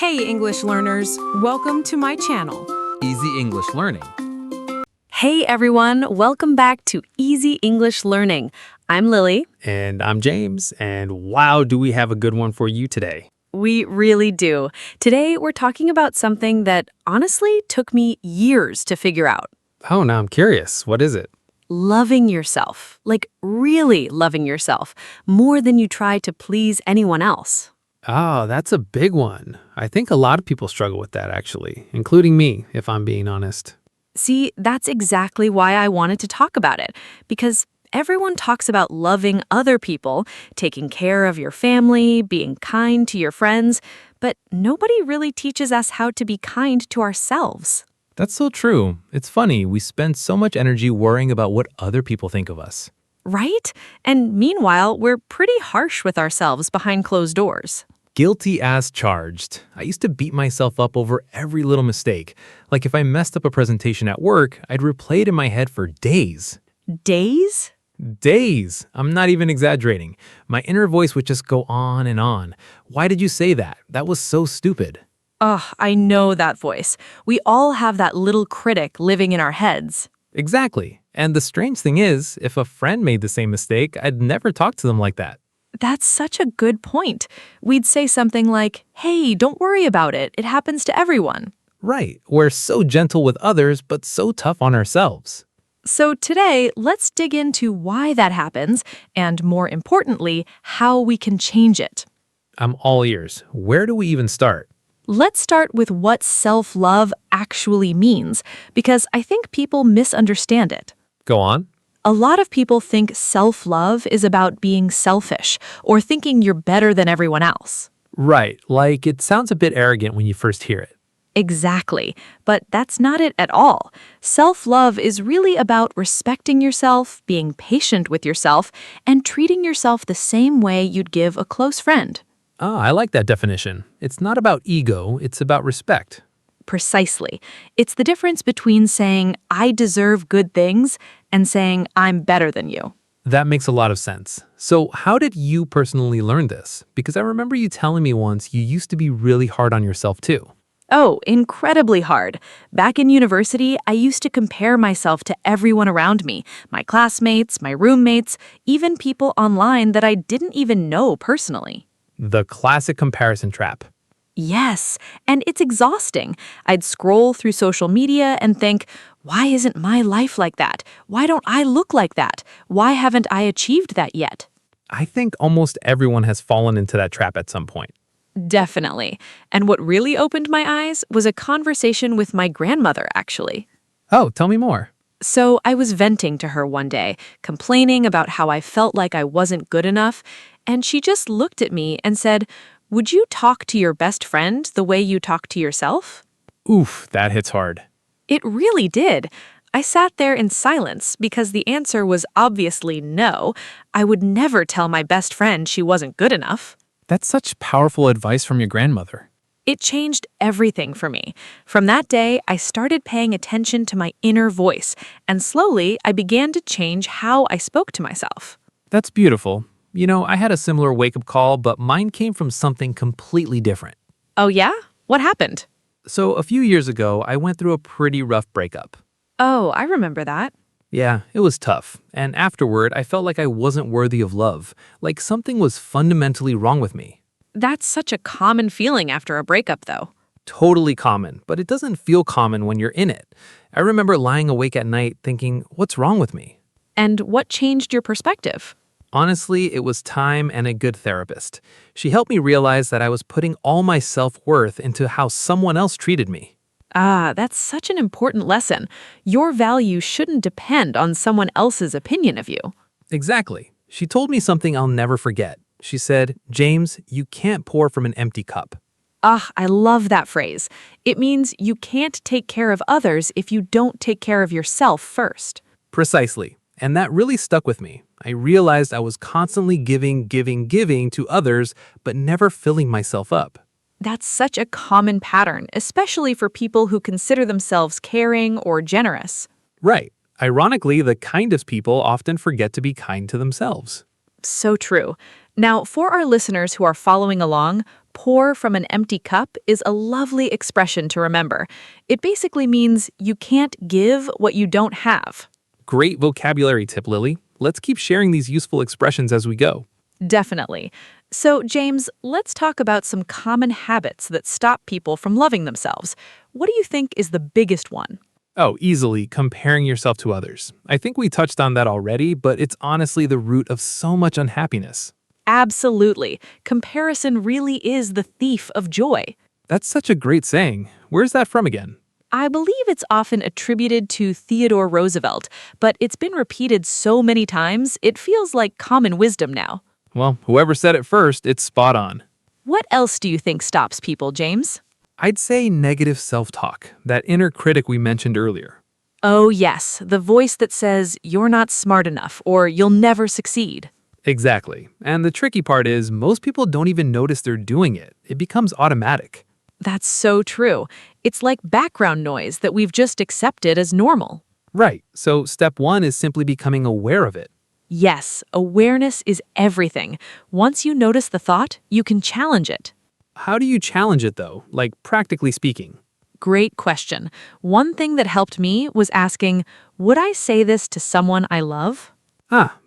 Hey, English learners. Welcome to my channel. Easy English Learning. Hey everyone, welcome back to Easy English Learning. I'm Lily. And I'm James, and wow, do we have a good one for you today. We really do. Today we're talking about something that honestly took me years to figure out. Oh, now I'm curious. What is it? Loving yourself, like really loving yourself, more than you try to please anyone else. Oh, that's a big one. I think a lot of people struggle with that, actually, including me, if I'm being honest. See, that's exactly why I wanted to talk about it, because everyone talks about loving other people, taking care of your family, being kind to your friends, but nobody really teaches us how to be kind to ourselves. That's so true. It's funny, we spend so much energy worrying about what other people think of us. Right? And meanwhile, we're pretty harsh with ourselves behind closed doors. Guilty as charged. I used to beat myself up over every little mistake. Like if I messed up a presentation at work, I'd replay it in my head for days. Days? Days! I'm not even exaggerating. My inner voice would just go on and on. Why did you say that? That was so stupid. Ugh, I know that voice. We all have that little critic living in our heads. Exactly. And the strange thing is, if a friend made the same mistake, I'd never talk to them like that. That's such a good point. We'd say something like, hey, don't worry about it. It happens to everyone. Right. We're so gentle with others, but so tough on ourselves. So today, let's dig into why that happens and, more importantly, how we can change it. I'm all ears. Where do we even start? Let's start with what self-love actually means, because I think people misunderstand it. Go on. A lot of people think self-love is about being selfish or thinking you're better than everyone else. Right. Like it sounds a bit arrogant when you first hear it. Exactly. But that's not it at all. Self-love is really about respecting yourself, being patient with yourself, and treating yourself the same way you'd give a close friend. Ah, I like that definition. It's not about ego, it's about respect. Precisely. It's the difference between saying, I deserve good things, and saying, I'm better than you. That makes a lot of sense. So how did you personally learn this? Because I remember you telling me once you used to be really hard on yourself too. Oh, incredibly hard. Back in university, I used to compare myself to everyone around me, my classmates, my roommates, even people online that I didn't even know personally. The classic comparison trap. Yes, and it's exhausting. I'd scroll through social media and think, why isn't my life like that? Why don't I look like that? Why haven't I achieved that yet? I think almost everyone has fallen into that trap at some point. Definitely. And what really opened my eyes was a conversation with my grandmother, actually. Oh, tell me more. So I was venting to her one day, complaining about how I felt like I wasn't good enough, and she just looked at me and said, would you talk to your best friend the way you talk to yourself? Oof, that hits hard. It really did. I sat there in silence because the answer was obviously no. I would never tell my best friend she wasn't good enough. That's such powerful advice from your grandmother. It changed everything for me. From that day, I started paying attention to my inner voice, and slowly I began to change how I spoke to myself. That's beautiful. You know, I had a similar wake-up call, but mine came from something completely different. Oh yeah? What happened? So a few years ago, I went through a pretty rough breakup. Oh, I remember that. Yeah, it was tough. And afterward, I felt like I wasn't worthy of love, like something was fundamentally wrong with me. That's such a common feeling after a breakup, though. Totally common, but it doesn't feel common when you're in it. I remember lying awake at night thinking, what's wrong with me? And what changed your perspective? Honestly, it was time and a good therapist. She helped me realize that I was putting all my self-worth into how someone else treated me. Ah, that's such an important lesson. Your value shouldn't depend on someone else's opinion of you. Exactly. She told me something I'll never forget. She said, James, you can't pour from an empty cup. Ah, I love that phrase. It means you can't take care of others if you don't take care of yourself first. Precisely. And that really stuck with me. I realized I was constantly giving to others, but never filling myself up. That's such a common pattern, especially for people who consider themselves caring or generous. Right. Ironically, the kindest people often forget to be kind to themselves. So true. Now, for our listeners who are following along, pour from an empty cup is a lovely expression to remember. It basically means you can't give what you don't have. Great vocabulary tip, Lily. Let's keep sharing these useful expressions as we go. Definitely. So, James, let's talk about some common habits that stop people from loving themselves. What do you think is the biggest one? Oh, easily comparing yourself to others. I think we touched on that already, but it's honestly the root of so much unhappiness. Absolutely. Comparison really is the thief of joy. That's such a great saying. Where's that from again? I believe it's often attributed to Theodore Roosevelt, but it's been repeated so many times, it feels like common wisdom now. Well, whoever said it first, it's spot on. What else do you think stops people, James? I'd say negative self-talk, that inner critic we mentioned earlier. Oh, yes, the voice that says, you're not smart enough or you'll never succeed. Exactly. And the tricky part is most people don't even notice they're doing it. It becomes automatic. That's so true. It's like background noise that we've just accepted as normal. Right. So step one is simply becoming aware of it. Yes, awareness is everything. Once you notice the thought, you can challenge it. How do you challenge it though, like practically speaking? Great question. One thing that helped me was asking, would I say this to someone I love?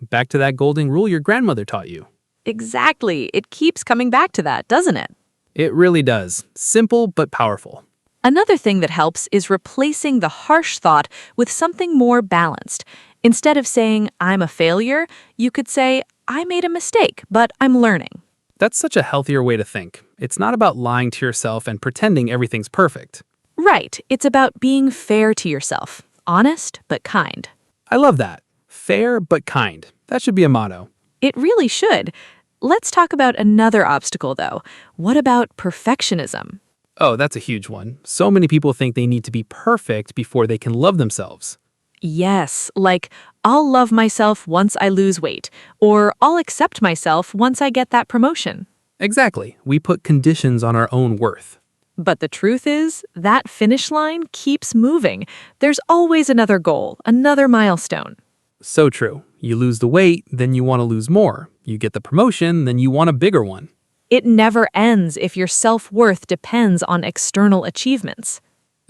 Back to that golden rule your grandmother taught you. Exactly. It keeps coming back to that, doesn't it? It really does. Simple but powerful. Another thing that helps is replacing the harsh thought with something more balanced. Instead of saying, I'm a failure, you could say, I made a mistake, but I'm learning. That's such a healthier way to think. It's not about lying to yourself and pretending everything's perfect. Right. It's about being fair to yourself. Honest, but kind. I love that. Fair but kind. That should be a motto. It really should. Let's talk about another obstacle, though. What about perfectionism? Oh, that's a huge one. So many people think they need to be perfect before they can love themselves. Yes, like, I'll love myself once I lose weight, or I'll accept myself once I get that promotion. Exactly. We put conditions on our own worth. But the truth is, that finish line keeps moving. There's always another goal, another milestone. So true. You lose the weight, then you want to lose more. You get the promotion, then you want a bigger one. It never ends if your self-worth depends on external achievements.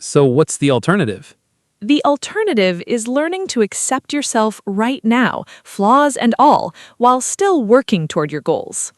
So what's the alternative? The alternative is learning to accept yourself right now, flaws and all, while still working toward your goals.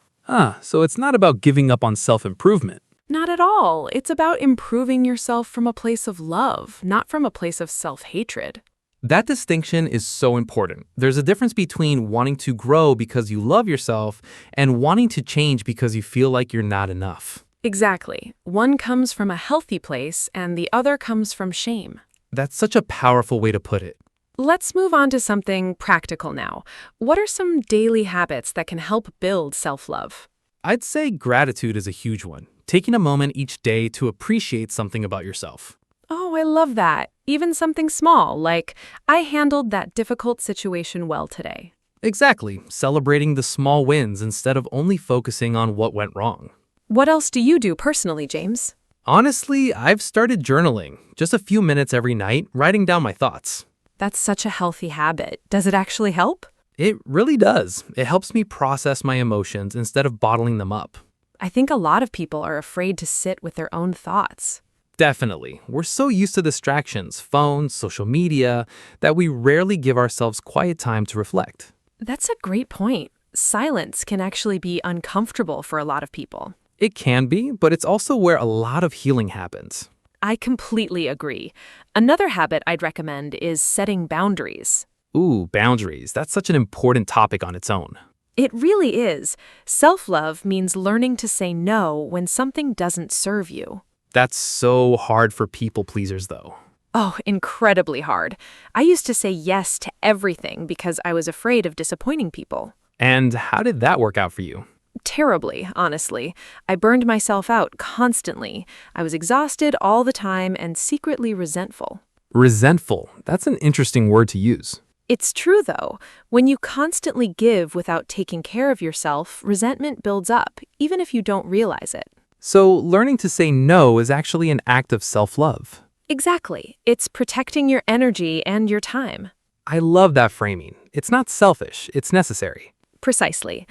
So it's not about giving up on self-improvement. Not at all. It's about improving yourself from a place of love, not from a place of self-hatred. That distinction is so important. There's a difference between wanting to grow because you love yourself and wanting to change because you feel like you're not enough. Exactly. One comes from a healthy place and the other comes from shame. That's such a powerful way to put it. Let's move on to something practical now. What are some daily habits that can help build self-love? I'd say gratitude is a huge one. Taking a moment each day to appreciate something about yourself. Oh, I love that. Even something small, like, I handled that difficult situation well today. Exactly. Celebrating the small wins instead of only focusing on what went wrong. What else do you do personally, James? Honestly, I've started journaling. Just a few minutes every night, writing down my thoughts. That's such a healthy habit. Does it actually help? It really does. It helps me process my emotions instead of bottling them up. I think a lot of people are afraid to sit with their own thoughts. Definitely. We're so used to distractions, phones, social media, that we rarely give ourselves quiet time to reflect. That's a great point. Silence can actually be uncomfortable for a lot of people. It can be, but it's also where a lot of healing happens. I completely agree. Another habit I'd recommend is setting boundaries. Ooh, boundaries. That's such an important topic on its own. It really is. Self-love means learning to say no when something doesn't serve you. That's so hard for people pleasers, though. Oh, incredibly hard. I used to say yes to everything because I was afraid of disappointing people. And how did that work out for you? Terribly, honestly. I burned myself out constantly. I was exhausted all the time and secretly resentful. Resentful. That's an interesting word to use. It's true, though. When you constantly give without taking care of yourself, resentment builds up, even if you don't realize it. So learning to say no is actually an act of self-love. Exactly. It's protecting your energy and your time. I love that framing. It's not selfish, it's necessary. Precisely.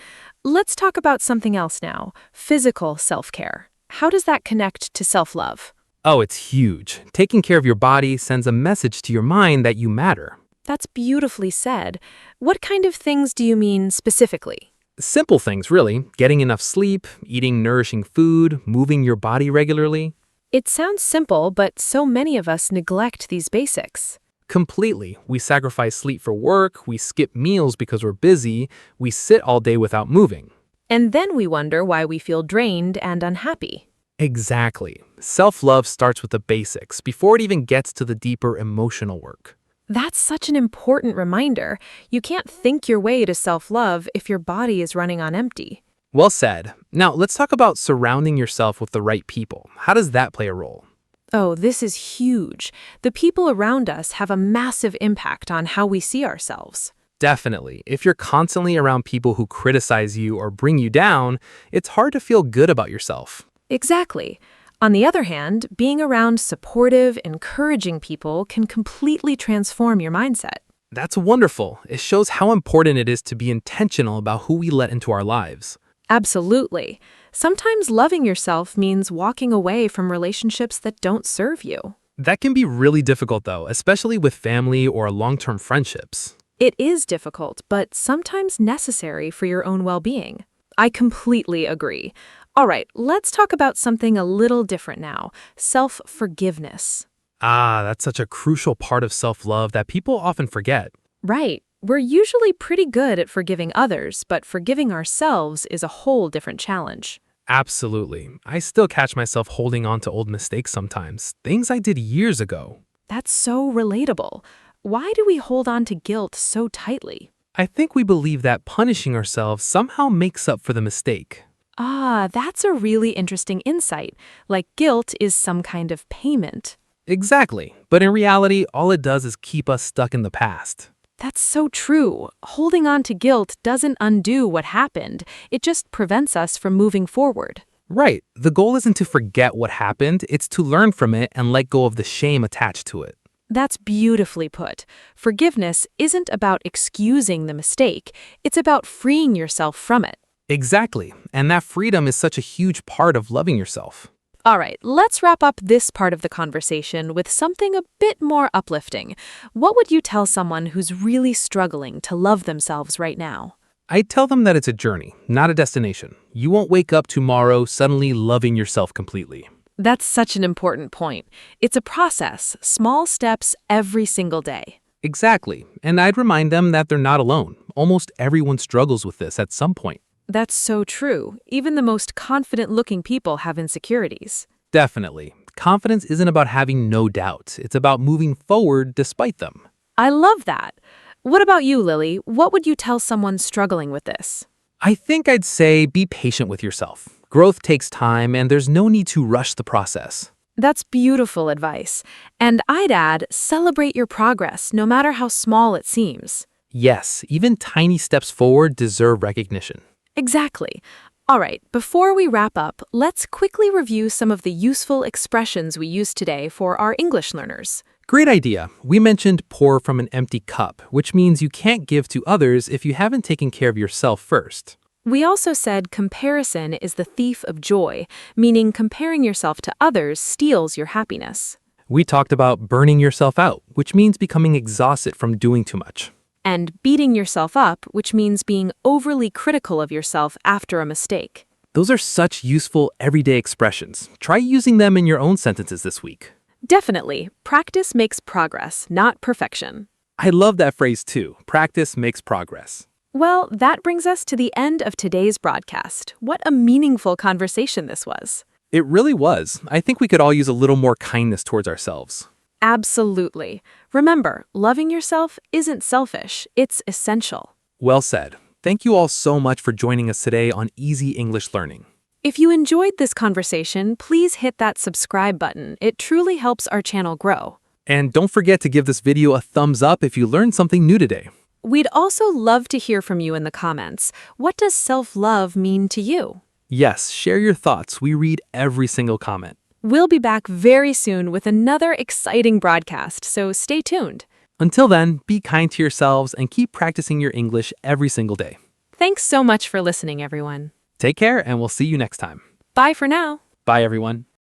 Let's talk about something else now, physical self-care. How does that connect to self-love? Oh, it's huge. Taking care of your body sends a message to your mind that you matter. That's beautifully said. What kind of things do you mean specifically? Simple things, really. Getting enough sleep, eating nourishing food, moving your body regularly. It sounds simple, but so many of us neglect these basics. Completely. We sacrifice sleep for work, we skip meals because we're busy, we sit all day without moving. And then we wonder why we feel drained and unhappy. Exactly. Self-love starts with the basics before it even gets to the deeper emotional work. That's such an important reminder. You can't think your way to self-love if your body is running on empty. Well said. Now, let's talk about surrounding yourself with the right people. How does that play a role? Oh, this is huge. The people around us have a massive impact on how we see ourselves. Definitely. If you're constantly around people who criticize you or bring you down, it's hard to feel good about yourself. Exactly. On the other hand, being around supportive, encouraging people can completely transform your mindset. That's wonderful. It shows how important it is to be intentional about who we let into our lives. Absolutely. Sometimes loving yourself means walking away from relationships that don't serve you. That can be really difficult, though, especially with family or long-term friendships. It is difficult, but sometimes necessary for your own well-being. I completely agree. All right, let's talk about something a little different now, self-forgiveness. That's such a crucial part of self-love that people often forget. Right. We're usually pretty good at forgiving others, but forgiving ourselves is a whole different challenge. Absolutely. I still catch myself holding on to old mistakes sometimes, things I did years ago. That's so relatable. Why do we hold on to guilt so tightly? I think we believe that punishing ourselves somehow makes up for the mistake. That's a really interesting insight. Like guilt is some kind of payment. Exactly. But in reality, all it does is keep us stuck in the past. That's so true. Holding on to guilt doesn't undo what happened. It just prevents us from moving forward. Right. The goal isn't to forget what happened, it's to learn from it and let go of the shame attached to it. That's beautifully put. Forgiveness isn't about excusing the mistake. It's about freeing yourself from it. Exactly. And that freedom is such a huge part of loving yourself. All right, let's wrap up this part of the conversation with something a bit more uplifting. What would you tell someone who's really struggling to love themselves right now? I tell them that it's a journey, not a destination. You won't wake up tomorrow suddenly loving yourself completely. That's such an important point. It's a process, small steps every single day. Exactly. And I'd remind them that they're not alone. Almost everyone struggles with this at some point. That's so true. Even the most confident-looking people have insecurities. Definitely. Confidence isn't about having no doubt. It's about moving forward despite them. I love that. What about you, Lily? What would you tell someone struggling with this? I think I'd say be patient with yourself. Growth takes time, and there's no need to rush the process. That's beautiful advice. And I'd add, celebrate your progress, no matter how small it seems. Yes, even tiny steps forward deserve recognition. Exactly. All right, before we wrap up, let's quickly review some of the useful expressions we used today for our English learners. Great idea. We mentioned pour from an empty cup, which means you can't give to others if you haven't taken care of yourself first. We also said comparison is the thief of joy, meaning comparing yourself to others steals your happiness. We talked about burning yourself out, which means becoming exhausted from doing too much. And beating yourself up, which means being overly critical of yourself after a mistake. Those are such useful everyday expressions. Try using them in your own sentences this week. Definitely. Practice makes progress, not perfection. I love that phrase too. Practice makes progress. Well, that brings us to the end of today's broadcast. What a meaningful conversation this was. It really was. I think we could all use a little more kindness towards ourselves. Absolutely. Remember, loving yourself isn't selfish, it's essential. Well said. Thank you all so much for joining us today on Easy English Learning. If you enjoyed this conversation, please hit that subscribe button. It truly helps our channel grow. And don't forget to give this video a thumbs up if you learned something new today. We'd also love to hear from you in the comments. What does self-love mean to you? Yes, share your thoughts. We read every single comment. We'll be back very soon with another exciting broadcast, so stay tuned. Until then, be kind to yourselves and keep practicing your English every single day. Thanks so much for listening, everyone. Take care, and we'll see you next time. Bye for now. Bye, everyone.